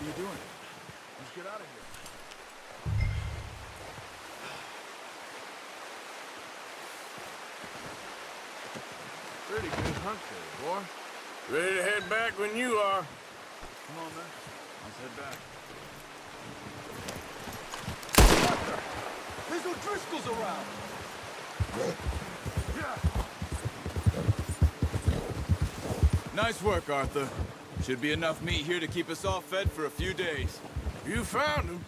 What are you doing? Let's get out of here. Pretty good hunt there, boy. Ready to head back when you are. Come on, man. Let's head back. There's no Driscolls around! Nice work, Arthur. Should be enough meat here to keep us all fed for a few days. You found him.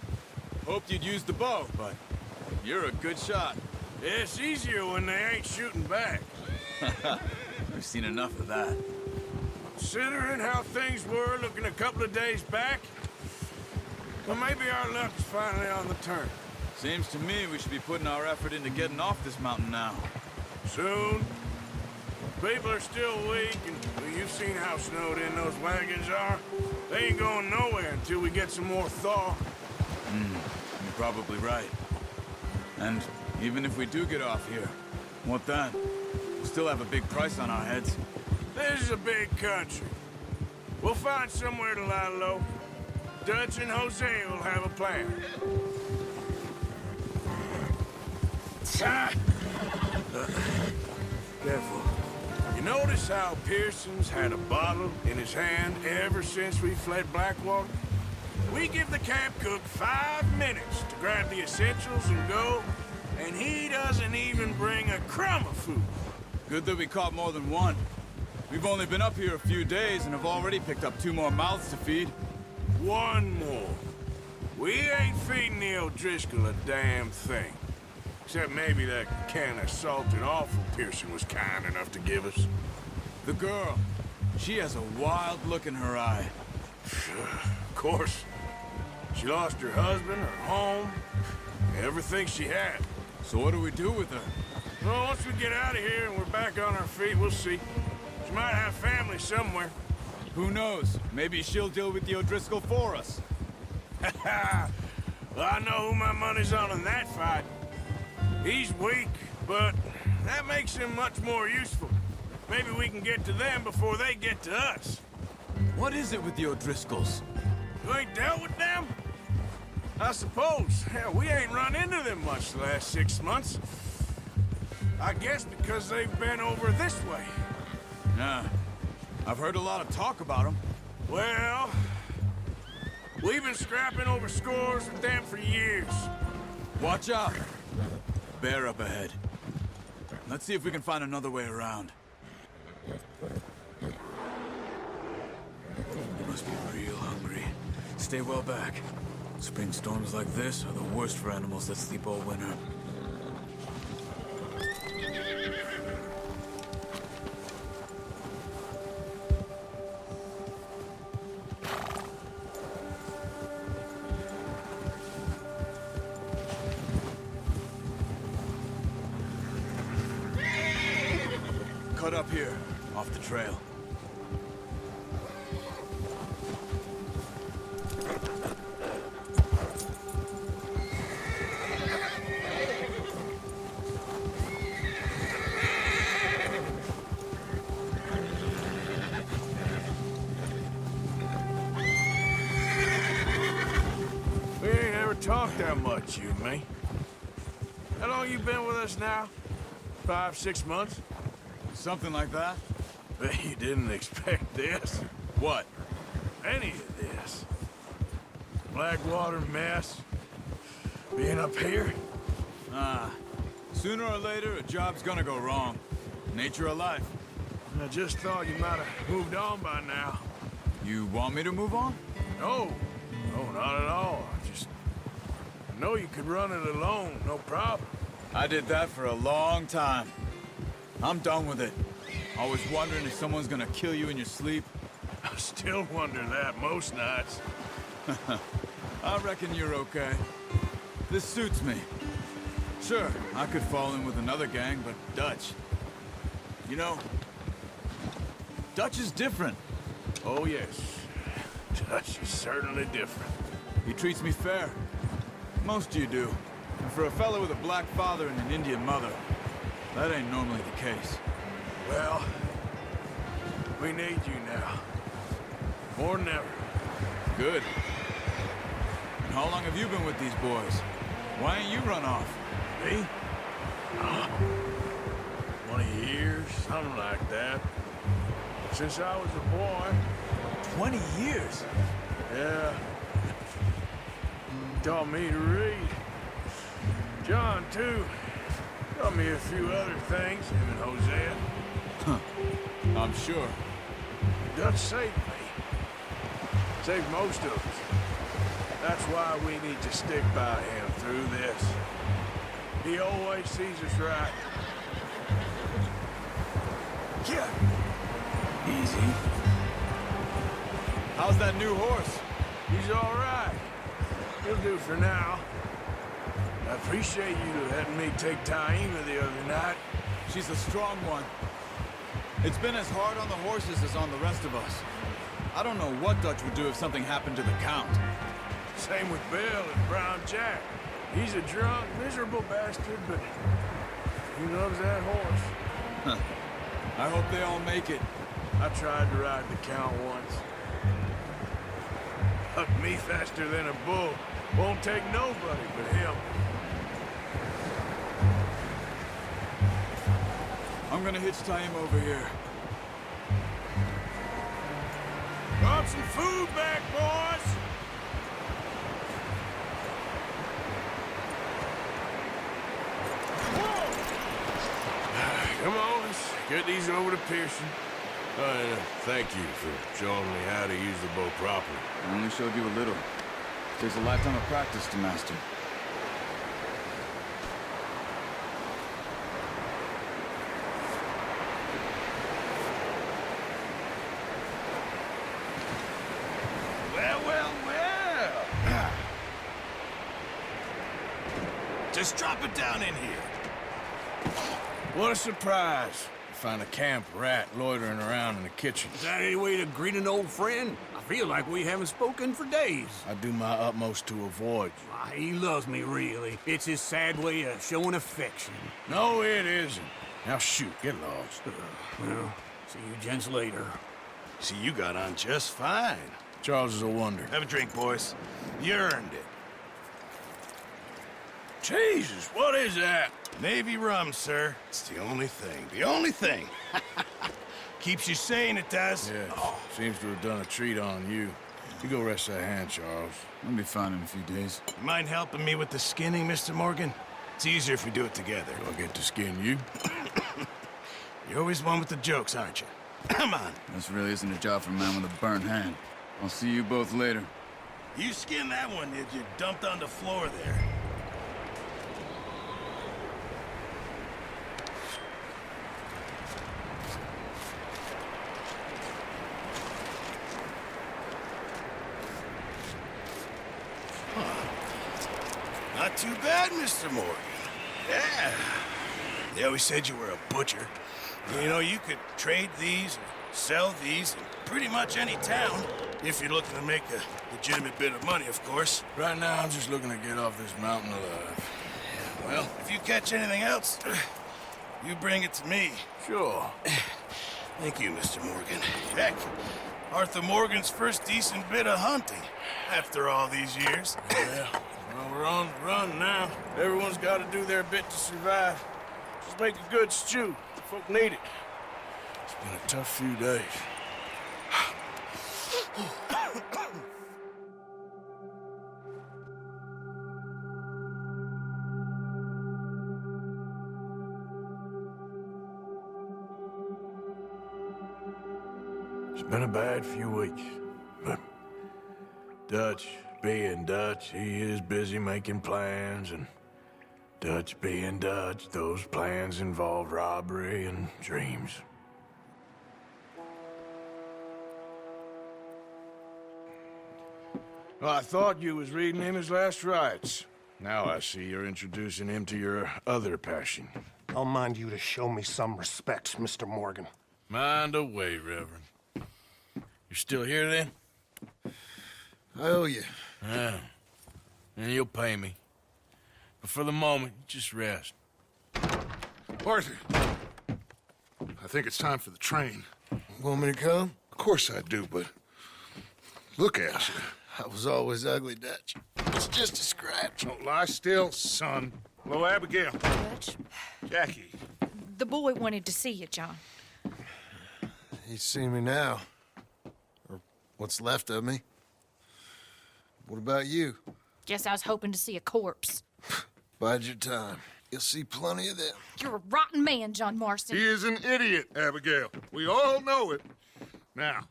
Hoped you'd use the bow, but you're a good shot. It's easier when they ain't shooting back. We've seen enough of that. Considering how things were looking a couple of days back, well, maybe our luck's finally on the turn. Seems to me we should be putting our effort into getting off this mountain now. Soon. People are still weak, and well, you've seen how snowed in those wagons are. They ain't going nowhere until we get some more thaw. You're probably right. And even if we do get off here, what then? We still have a big price on our heads. This is a big country. We'll find somewhere to lie low. Dutch and Jose will have a plan. Careful. You notice how Pearson's had a bottle in his hand ever since we fled Blackwater? We give the camp cook 5 minutes to grab the essentials and go, and he doesn't even bring a crumb of food. Good that we caught more than one. We've only been up here a few days and have already picked up 2 more mouths to feed. 1 more. We ain't feeding the O'Driscoll a damn thing. Except maybe that can of salted offal Pearson was kind enough to give us. The girl, she has a wild look in her eye. Of course. She lost her husband, her home, everything she had. So what do we do with her? Well, once we get out of here and we're back on our feet, we'll see. She might have family somewhere. Who knows? Maybe she'll deal with the O'Driscoll for us. Well, I know who my money's on in that fight. He's weak, but that makes him much more useful. Maybe we can get to them before they get to us. What is it with the O'Driscolls? You ain't dealt with them? I suppose. Hell, we ain't run into them much the last 6 months. I guess because they've been over this way. Nah. I've heard a lot of talk about them. Well, we've been scrapping over scores with them for years. Watch out. Bear up ahead. Let's see if we can find another way around. You must be real hungry. Stay well back. Spring storms like this are the worst for animals that sleep all winter. Cut up here, off the trail. We ain't ever talked that much, you and me. How long you been with us now? 5, 6 months? Something like that? Bet you didn't expect this. What? Any of this. Blackwater mess. Being up here. Sooner or later, a job's gonna go wrong. Nature of life. I just thought you might have moved on by now. You want me to move on? No. No, not at all. I know you could run it alone, no problem. I did that for a long time. I'm done with it. Always wondering if someone's gonna kill you in your sleep. I still wonder that most nights. I reckon you're okay. This suits me. Sure, I could fall in with another gang, but Dutch... You know, Dutch is different. Oh, yes. Dutch is certainly different. He treats me fair. Most of you do. And for a fellow with a black father and an Indian mother, that ain't normally the case. Well, we need you now. More than ever. Good. How long have you been with these boys? Why ain't you run off? Me? 20 years, something like that. Since I was a boy. 20 years? Yeah. Taught me to read. John, too. Taught me a few other things, him and Hosea. Huh. I'm sure. Dutch saved me. Saved most of us. That's why we need to stick by him through this. He always sees us right. Yeah. Easy. How's that new horse? He's all right. He'll do for now. I appreciate you letting me take Taima the other night. She's a strong one. It's been as hard on the horses as on the rest of us. I don't know what Dutch would do if something happened to the Count. Same with Bill and Brown Jack. He's a drunk, miserable bastard, but he loves that horse. Huh. I hope they all make it. I tried to ride the Count once. Hucked me faster than a bull. Won't take nobody but him. I'm gonna hitch Taima over here. Brought some food back, boys! Whoa! Come on, let's get these over to Pearson. Thank you for showing me how to use the bow properly. I only showed you a little. Takes a lifetime of practice to master. Well. Just drop it down in here. What a surprise. Find a camp rat loitering around in the kitchen. Is that any way to greet an old friend? I feel like we haven't spoken for days. I do my utmost to avoid you. Why, he loves me, really. It's his sad way of showing affection. No, it isn't. Now shoot, get lost. Well, see you gents later. See, you got on just fine. Charles is a wonder. Have a drink, boys. You earned it. Jesus, what is that? Navy rum, sir. It's the only thing. The only thing. Keeps you sane, it does. Yes. Seems to have done a treat on you. You go rest that hand, Charles. I'll be fine in a few days. You mind helping me with the skinning, Mr. Morgan? It's easier if we do it together. Do I get to skin you? You're always one with the jokes, aren't you? Come on. This really isn't a job for a man with a burnt hand. I'll see you both later. You skinned that one, did you? Dumped on the floor there. Not too bad, Mr. Morgan. Yeah. They always said you were a butcher. You know, you could trade these, or sell these in pretty much any town, if you're looking to make a legitimate bit of money, of course. Right now, I'm just looking to get off this mountain alive. Well, if you catch anything else, you bring it to me. Sure. Thank you, Mr. Morgan. Heck, Arthur Morgan's first decent bit of hunting, after all these years. Yeah. Well, we're on the run now. Everyone's got to do their bit to survive. Just make a good stew. Folk need it. It's been a tough few days. It's been a bad few weeks, but Dutch being Dutch, he is busy making plans, and Dutch being Dutch, those plans involve robbery and dreams. Well, I thought you was reading him his last rites. Now I see you're introducing him to your other passion. I'll mind you to show me some respect, Mr. Morgan. Mind away, Reverend. You're still here, then? I owe you. Yeah. And you'll pay me. But for the moment, just rest. Arthur, I think it's time for the train. Want me to come? Of course I do, but look at you. I was always ugly, Dutch. It's just a scratch. Don't lie still, son. Hello, Abigail. Dutch, Jackie. the boy wanted to see you, John. He's seen me now. Or what's left of me. What about you? Guess I was hoping to see a corpse. Bide your time. You'll see plenty of them. You're a rotten man, John Marston. He is an idiot, Abigail. We all know it. Now,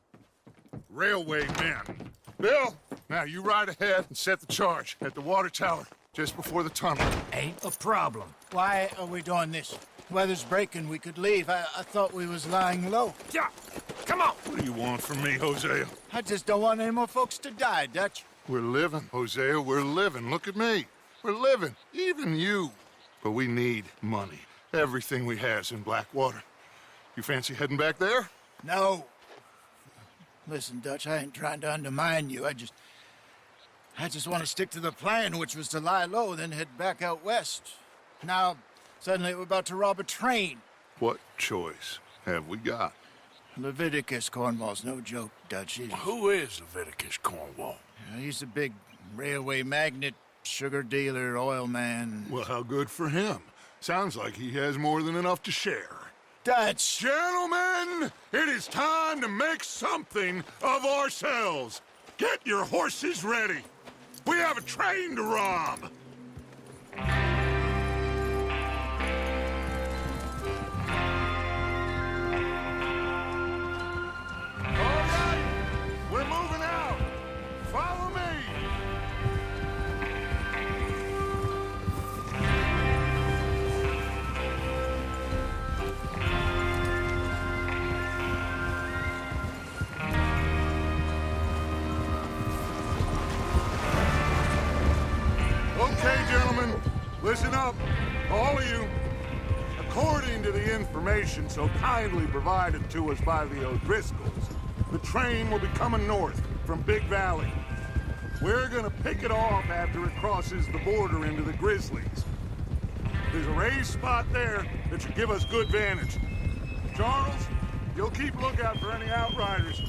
railway men. Bill, now you ride ahead and set the charge at the water tower just before the tunnel. Ain't a problem. Why are we doing this? Weather's breaking. We could leave. I thought we was lying low. Yeah, come on. What do you want from me, Hosea? I just don't want any more folks to die, Dutch. We're living, Hosea. We're living. Look at me. We're living. Even you. But we need money. Everything we has in Blackwater. You fancy heading back there? No. Listen, Dutch, I ain't trying to undermine you. I just want to stick to the plan, which was to lie low, then head back out west. Now, suddenly we're about to rob a train. What choice have we got? Leviticus Cornwall's no joke, Dutch. Who is Leviticus Cornwall? He's a big railway magnate, sugar dealer, oil man. Well, how good for him. Sounds like he has more than enough to share. Dutch! Gentlemen, it is time to make something of ourselves. Get your horses ready. We have a train to rob. All right, we're moving out. Follow me. Okay, gentlemen, listen up, all of you. According to the information so kindly provided to us by the O'Driscolls, the train will be coming north from Big Valley. We're gonna pick it off after it crosses the border into the Grizzlies. There's a raised spot there that should give us good vantage. Charles, you'll keep lookout for any outriders.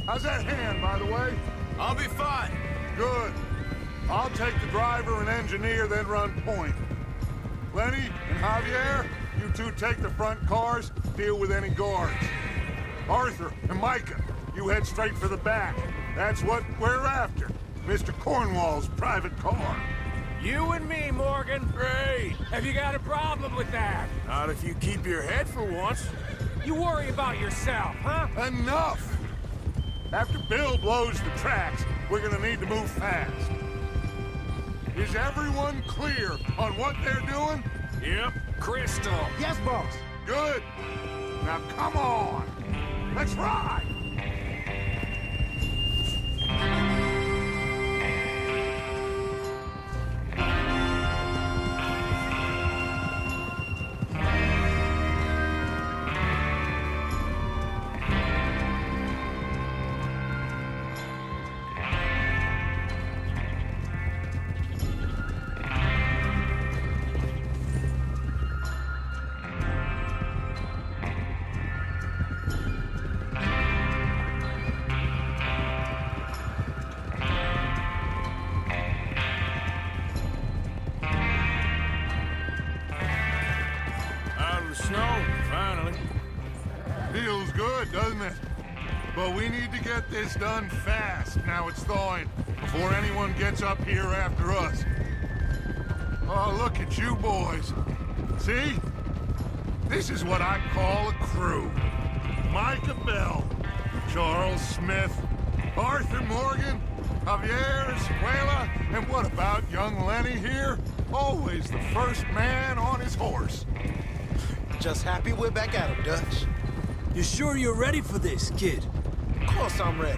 How's that hand, by the way? I'll be fine. Good. I'll take the driver and engineer, then run point. Lenny and Javier, you two take the front cars, deal with any guards. Arthur and Micah, you head straight for the back. That's what we're after. Mr. Cornwall's private car. You and me, Morgan. Great. Have you got a problem with that? Not if you keep your head for once. You worry about yourself, huh? Enough! After Bill blows the tracks, we're gonna need to move fast. Is everyone clear on what they're doing? Yep. Crystal. Yes, boss. Good. Now come on. Let's ride. Out of the snow, finally. Feels good, doesn't it? But we need to get this done fast, now it's thawing, before anyone gets up here after us. Oh, look at you boys. See? This is what I call a crew. Micah Bell, Charles Smith, Arthur Morgan, Javier Escuela, and what about young Lenny here? Always the first man on his horse. Just happy we're back at him, Dutch. You sure you're ready for this, kid? Of course I'm ready.